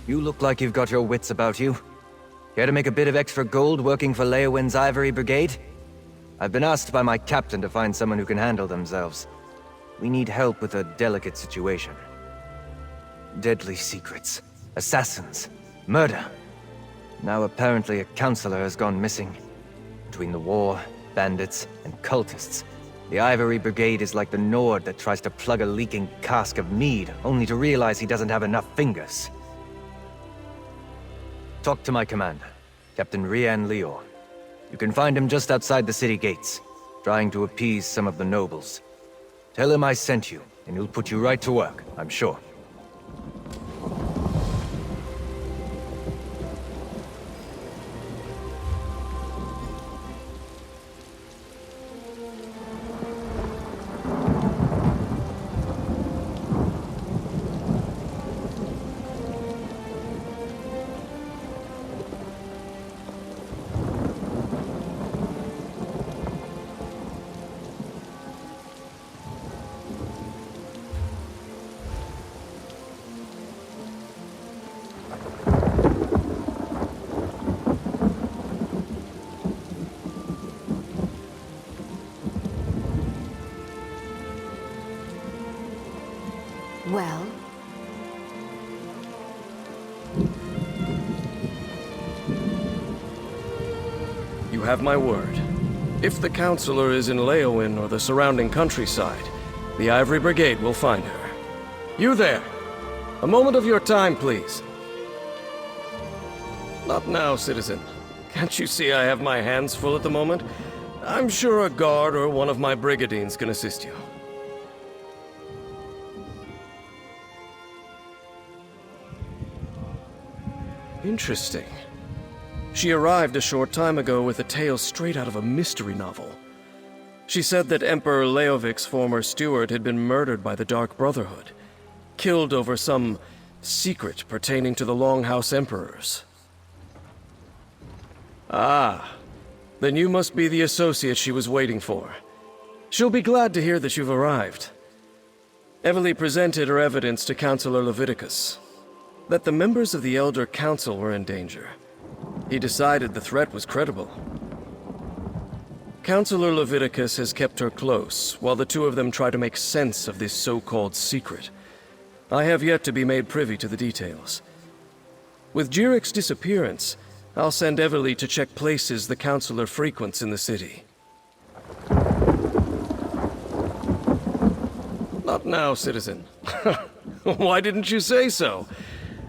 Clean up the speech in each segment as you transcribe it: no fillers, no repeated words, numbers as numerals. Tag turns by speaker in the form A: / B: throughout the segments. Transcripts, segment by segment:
A: You look like you've got your wits about you. Care to make a bit of extra gold working for Leowin's Ivory Brigade? I've been asked by my captain to find someone who can handle themselves. We need help with a delicate situation. Deadly secrets, assassins, murder. Now apparently a counselor has gone missing. Between the war, bandits, and cultists, the Ivory Brigade is like the Nord that tries to plug a leaking cask of mead, only to realize he doesn't have enough fingers. Talk to my commander, Captain Rian Lior. You can find him just outside the city gates, trying to appease some of the nobles. Tell him I sent you, and he'll put you right to work, I'm sure.
B: Well?
C: You have my word. If the Counselor is in Leowin or the surrounding countryside, the Ivory Brigade will find her. You there! A moment of your time, please. Not now, citizen. Can't you see I have my hands full at the moment? I'm sure a guard or one of my brigadines can assist you. Interesting. She arrived a short time ago with a tale straight out of a mystery novel. She said that Emperor Leovic's former steward had been murdered by the Dark Brotherhood, killed over some secret pertaining to the Longhouse Emperors. Ah, then you must be the associate she was waiting for. She'll be glad to hear that you've arrived. Evely presented her evidence to Counselor Leviticus, that the members of the Elder Council were in danger. He decided the threat was credible. Counselor Leviticus has kept her close, while the two of them try to make sense of this so-called secret. I have yet to be made privy to the details. With Jirik's disappearance, I'll send Evely to check places the Counselor frequents in the city. Not now, citizen. Why didn't you say so?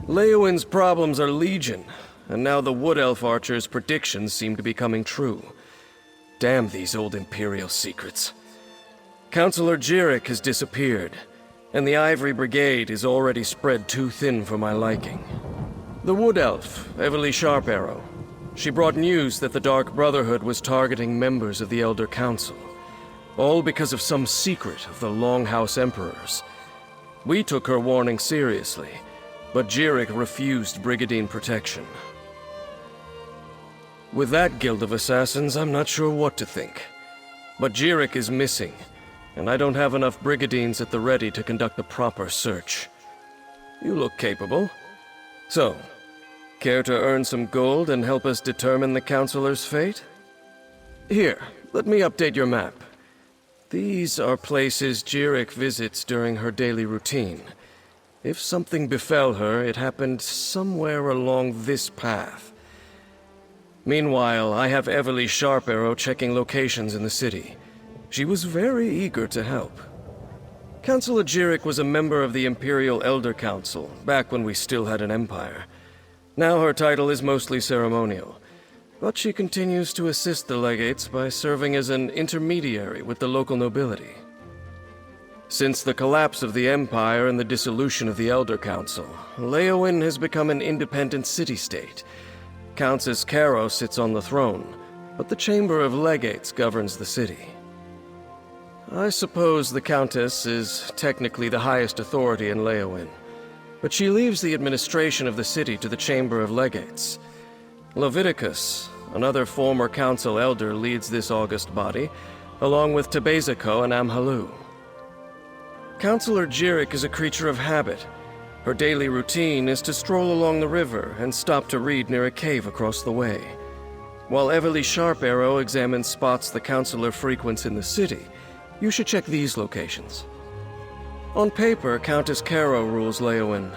C: Leowin's problems are legion, and now the Wood Elf Archer's predictions seem to be coming true. Damn these old Imperial secrets. Counselor Jirik has disappeared, and the Ivory Brigade is already spread too thin for my liking. The Wood Elf, Evely Sharparrow, she brought news that the Dark Brotherhood was targeting members of the Elder Council, all because of some secret of the Longhouse Emperors. We took her warning seriously, but Jirik refused Brigadine protection. With that guild of assassins, I'm not sure what to think. But Jirik is missing, and I don't have enough Brigadines at the ready to conduct a proper search. You look capable. So, care to earn some gold and help us determine the Counselor's fate? Here, let me update your map. These are places Jirik visits during her daily routine. If something befell her, it happened somewhere along this path. Meanwhile, I have Evely Sharparrow checking locations in the city. She was very eager to help. Counselor Jirik was a member of the Imperial Elder Council, back when we still had an empire. Now her title is mostly ceremonial, but she continues to assist the legates by serving as an intermediary with the local nobility. Since the collapse of the Empire and the dissolution of the Elder Council, Leowin has become an independent city-state. Countess Caro sits on the throne, but the Chamber of Legates governs the city. I suppose the Countess is technically the highest authority in Leowin, but she leaves the administration of the city to the Chamber of Legates. Leviticus, another former council elder, leads this august body, along with Tebezako and Amhalu. Counselor Jirik is a creature of habit. Her daily routine is to stroll along the river and stop to read near a cave across the way. While Everly Sharp-Arrow examines spots the counselor frequents in the city, you should check these locations. On paper, Countess Caro rules Leowyn,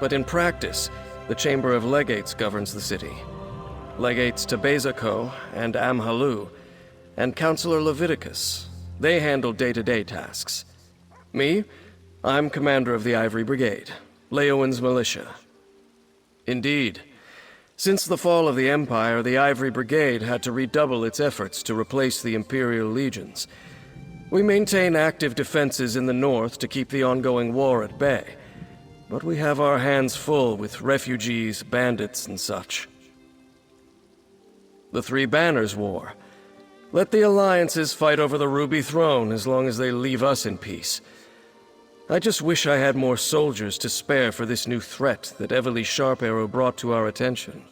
C: but in practice, the Chamber of Legates governs the city. Legates Tebezako and Amhalu, and Counselor Leviticus, they handle day-to-day tasks. Me, I'm commander of the Ivory Brigade, Leowyn's militia. Indeed, since the fall of the Empire, the Ivory Brigade had to redouble its efforts to replace the Imperial legions. We maintain active defenses in the north to keep the ongoing war at bay, but we have our hands full with refugees, bandits, and such. The Three Banners War. Let the alliances fight over the Ruby Throne as long as they leave us in peace. I just wish I had more soldiers to spare for this new threat that Everly Sharp-Arrow brought to our attention.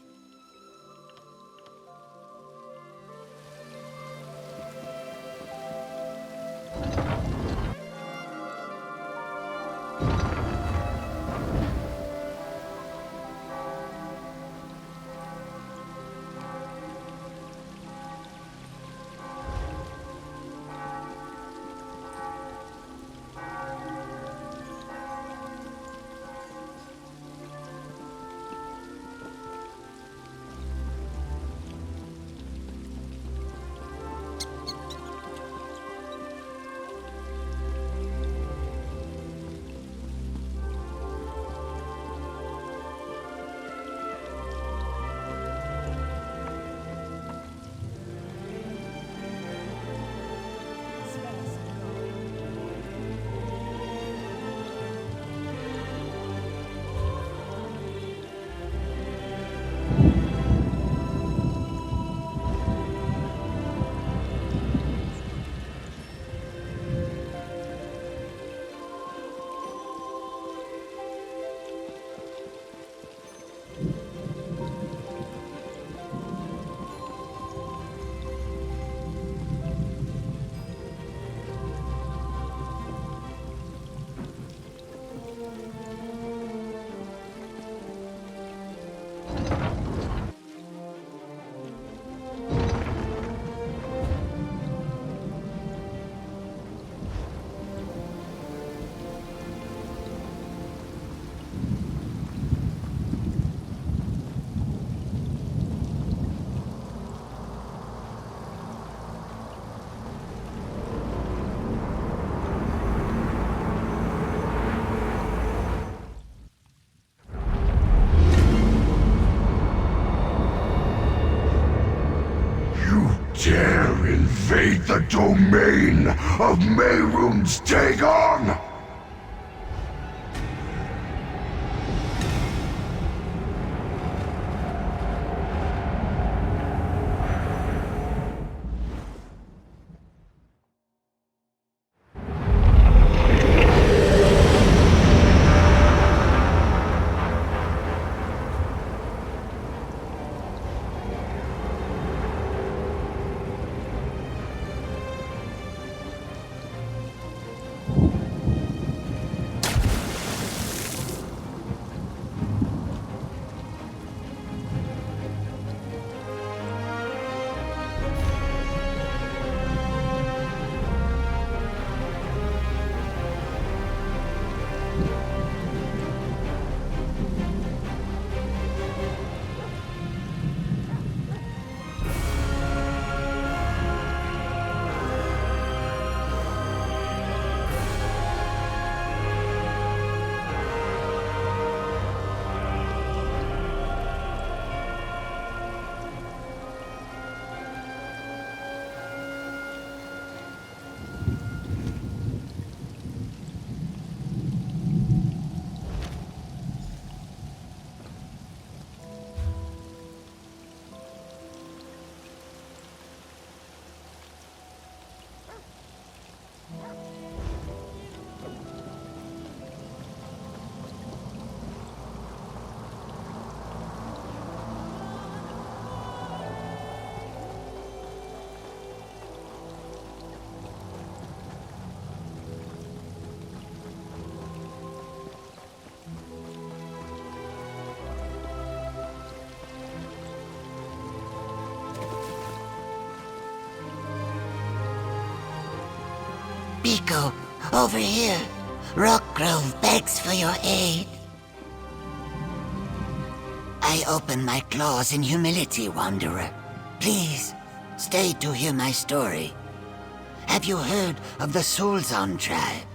B: Dare invade the domain of Mehrunes Dagon!
D: Biko, over here. Rockgrove begs for your aid. I open my claws in humility, Wanderer. Please, stay to hear my story. Have you heard of the Soulzon tribe?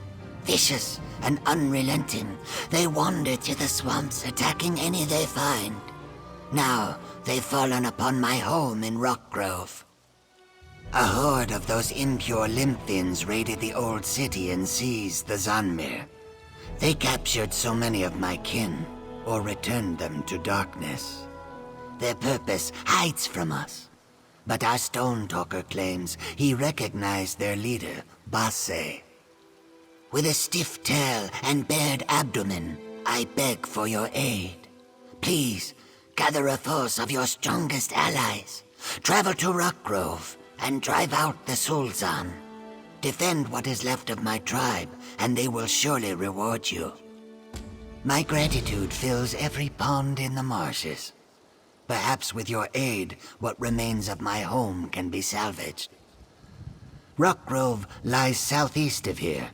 D: Vicious and unrelenting, they wander to the swamps, attacking any they find. Now, they've fallen upon my home in Rockgrove. A horde of those impure Limphins raided the old city and seized the Zanmir. They captured so many of my kin, or returned them to darkness. Their purpose hides from us, but our Stone Talker claims he recognized their leader, Basse. With a stiff tail and bared abdomen, I beg for your aid. Please, gather a force of your strongest allies. Travel to Rockgrove and drive out the Soulzon. Defend what is left of my tribe, and they will surely reward you. My gratitude fills every pond in the marshes. Perhaps with your aid, what remains of my home can be salvaged. Rockgrove lies southeast of here,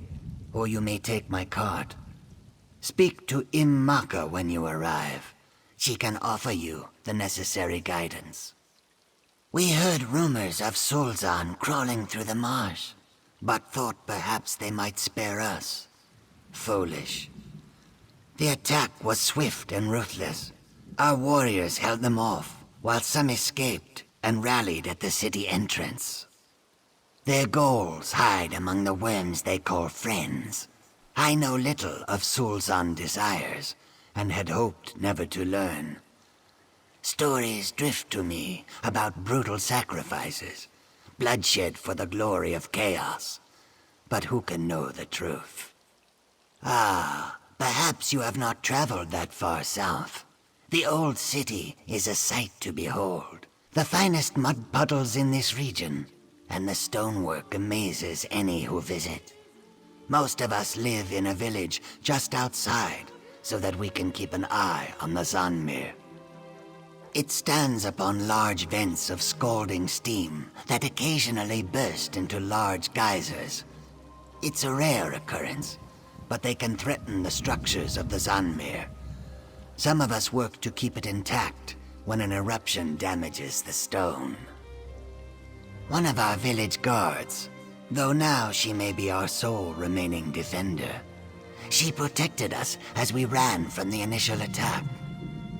D: or you may take my cart. Speak to Immaka when you arrive. She can offer you the necessary guidance. We heard rumors of Soulzon crawling through the marsh, but thought perhaps they might spare us. Foolish. The attack was swift and ruthless. Our warriors held them off, while some escaped and rallied at the city entrance. Their goals hide among the worms they call friends. I know little of Soulzon desires, and had hoped never to learn. Stories drift to me about brutal sacrifices, bloodshed for the glory of chaos. But who can know the truth? Ah, perhaps you have not traveled that far south. The old city is a sight to behold. The finest mud puddles in this region, and the stonework amazes any who visit. Most of us live in a village just outside, so that we can keep an eye on the Zanmir. It stands upon large vents of scalding steam that occasionally burst into large geysers. It's a rare occurrence, but they can threaten the structures of the Zanmir. Some of us work to keep it intact when an eruption damages the stone. One of our village guards, though now she may be our sole remaining defender. She protected us as we ran from the initial attack.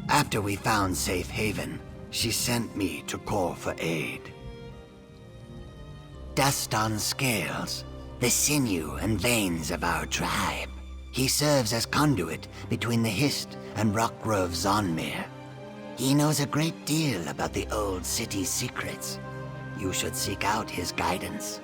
D: After we found safe haven, she sent me to call for aid. Dust on Scales, the sinew and veins of our tribe. He serves as conduit between the Hist and Rockgrove Zonmir. He knows a great deal about the old city's secrets. You should seek out his guidance.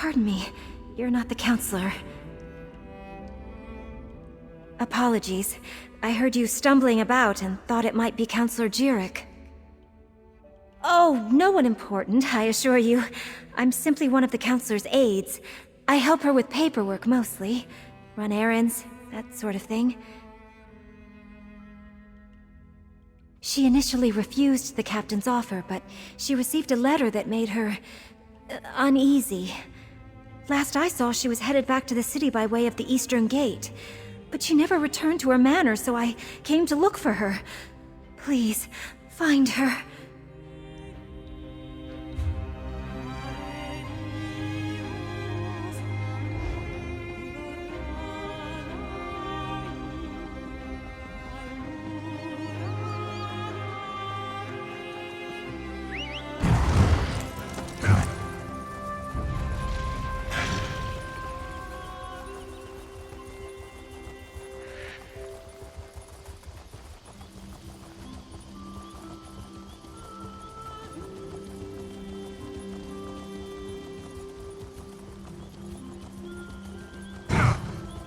E: Pardon me. You're not the counselor. Apologies. I heard you stumbling about and thought it might be Counselor Jirik. Oh, no one important, I assure you. I'm simply one of the counselor's aides. I help her with paperwork mostly. Run errands, that sort of thing. She initially refused the captain's offer, but she received a letter that made her uneasy. Last I saw, she was headed back to the city by way of the Eastern Gate. But she never returned to her manor, so I came to look for her. Please, find her.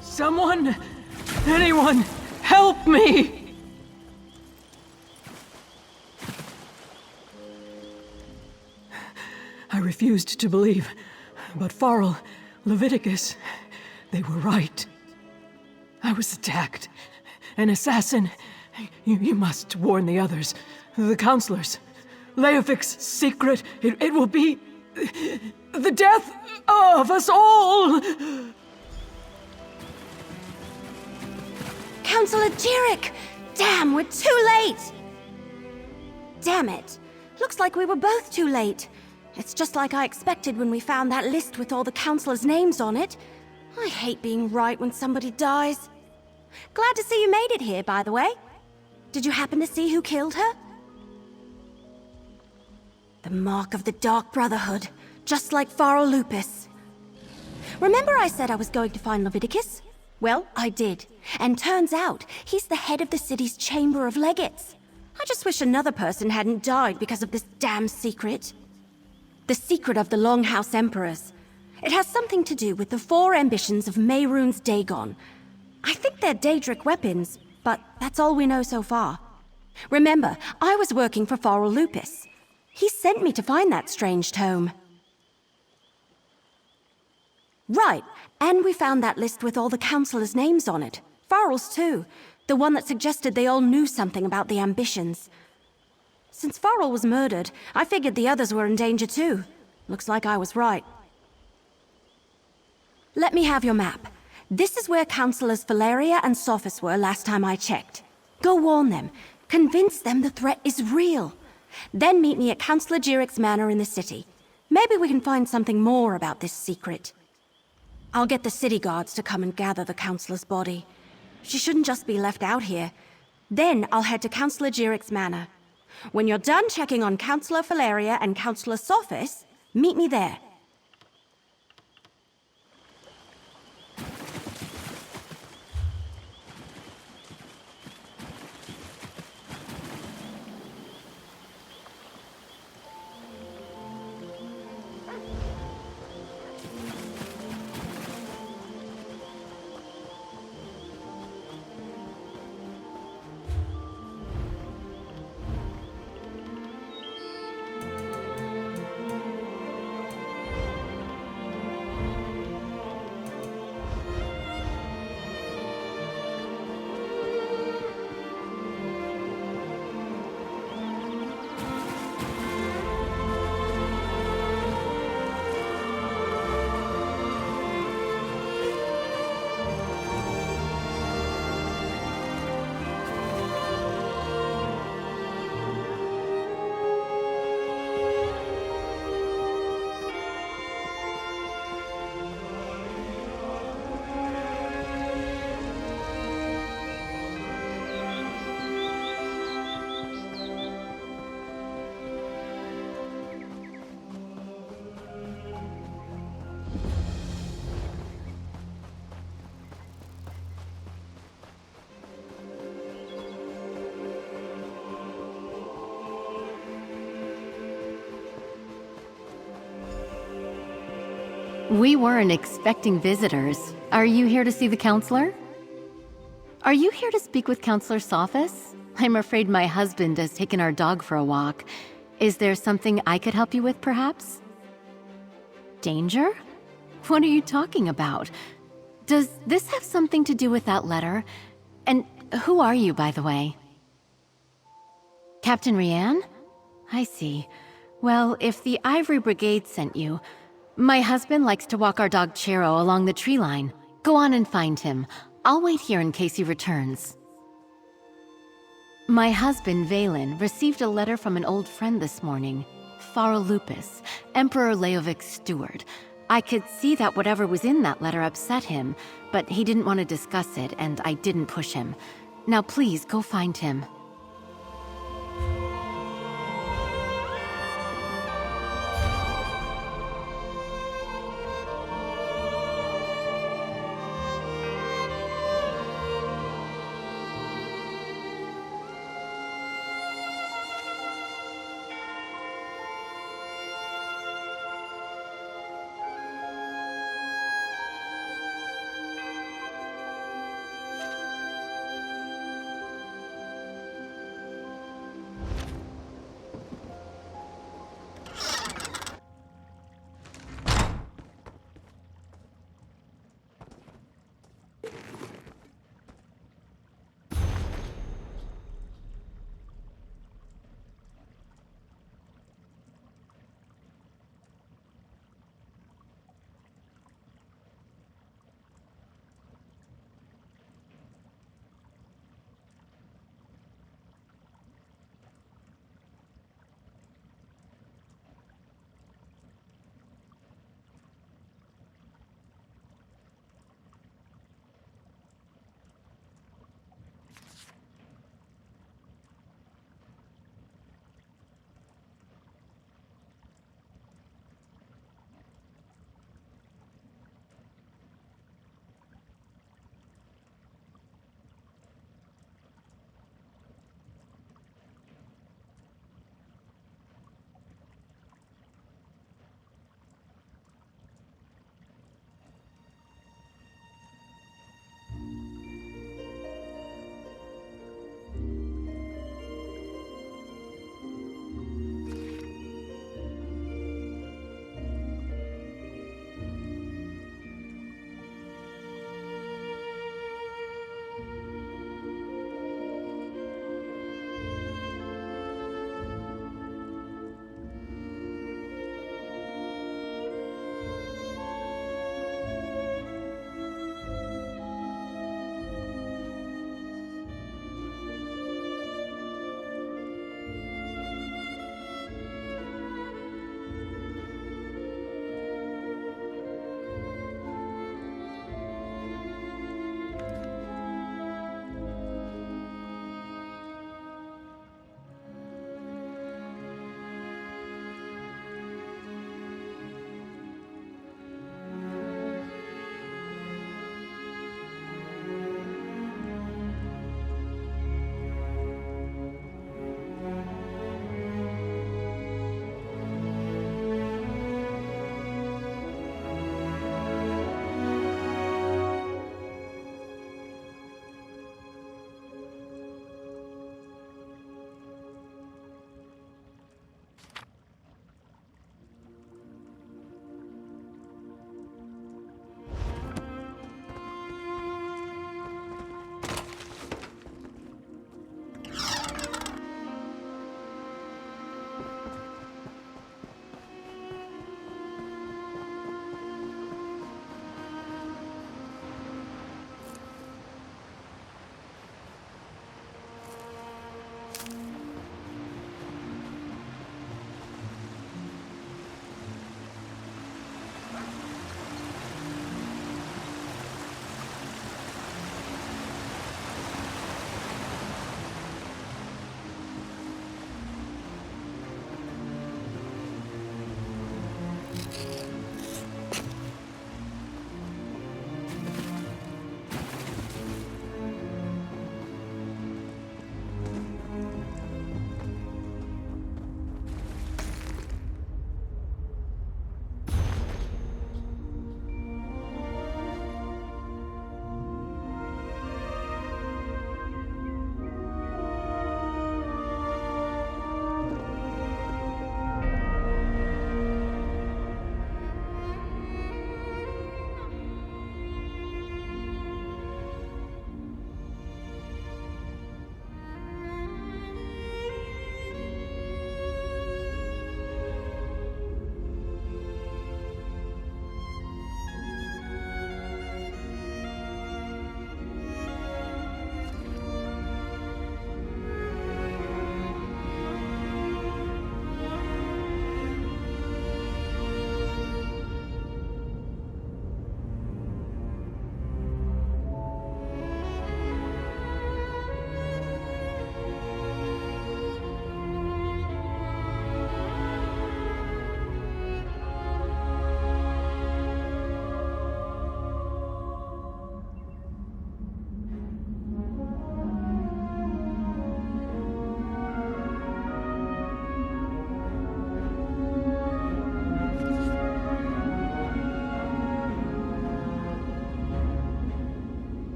F: Someone! Anyone! Help me! I refused to believe, but Farrell, Leviticus, they were right. I was attacked. An assassin. You must warn the others, the counselors. Leofic's secret, it will be the death of us all!
E: Counselor Jirik! Damn, we're too late! Damn it. Looks like we were both too late. It's just like I expected when we found that list with all the counselors' names on it. I hate being right when somebody dies. Glad to see you made it here, by the way. Did you happen to see who killed her? The mark of the Dark Brotherhood, just like Farrell Lupus. Remember I said I was going to find Leviticus? Well, I did. And turns out, he's the head of the city's Chamber of Legates. I just wish another person hadn't died because of this damn secret. The secret of the Longhouse Emperors. It has something to do with the 4 ambitions of Mehrunes Dagon. I think they're Daedric weapons, but that's all we know so far. Remember, I was working for Farrell Lupus. He sent me to find that strange tome. Right, and we found that list with all the counselors' names on it. Farrell's too. The one that suggested they all knew something about the ambitions. Since Farrell was murdered, I figured the others were in danger too. Looks like I was right. Let me have your map. This is where Counselors Valeria and Sophis were last time I checked. Go warn them. Convince them the threat is real. Then meet me at Counselor Jirik's manor in the city. Maybe we can find something more about this secret. I'll get the city guards to come and gather the counselor's body. She shouldn't just be left out here. Then I'll head to Counselor Jirik's manor. When you're done checking on Counselor Valeria and Counselor Sophis, meet me there.
G: We weren't expecting visitors. Are you here to see the counselor? Are you here to speak with Counselor Sophis? I'm afraid my husband has taken our dog for a walk. Is there something I could help you with, perhaps? Danger? What are you talking about? Does this have something to do with that letter? And who are you, by the way? Captain Rianne? I see. Well, if the Ivory Brigade sent you, my husband likes to walk our dog Chero along the tree line. Go on and find him. I'll wait here in case he returns. My husband, Valen, received a letter from an old friend this morning. Farrell Lupus, Emperor Leovic's steward. I could see that whatever was in that letter upset him, but he didn't want to discuss it, and I didn't push him. Now please, go find him.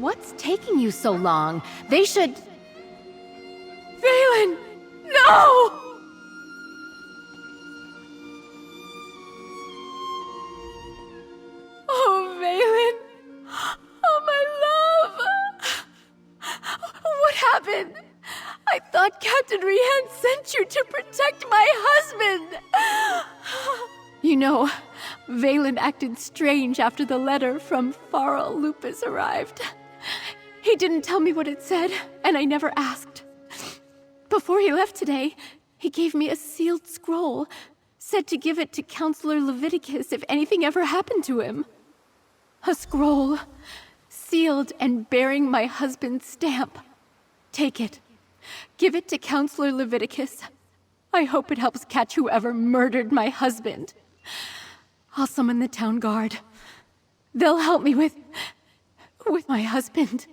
G: What's taking you so long? They should...
F: Valen! No! Oh, Valen! Oh, my love! What happened? I thought Captain Rihan sent you to protect my husband!
G: You know, Valen acted strange after the letter from Farrell Lupus arrived. He didn't tell me what it said, and I never asked. Before he left today, he gave me a sealed scroll, said to give it to Counselor Leviticus if anything ever happened to him. A scroll, sealed and bearing my husband's stamp. Take it. Give it to Counselor Leviticus. I hope it helps catch whoever murdered my husband. I'll summon the town guard. They'll help me with my husband.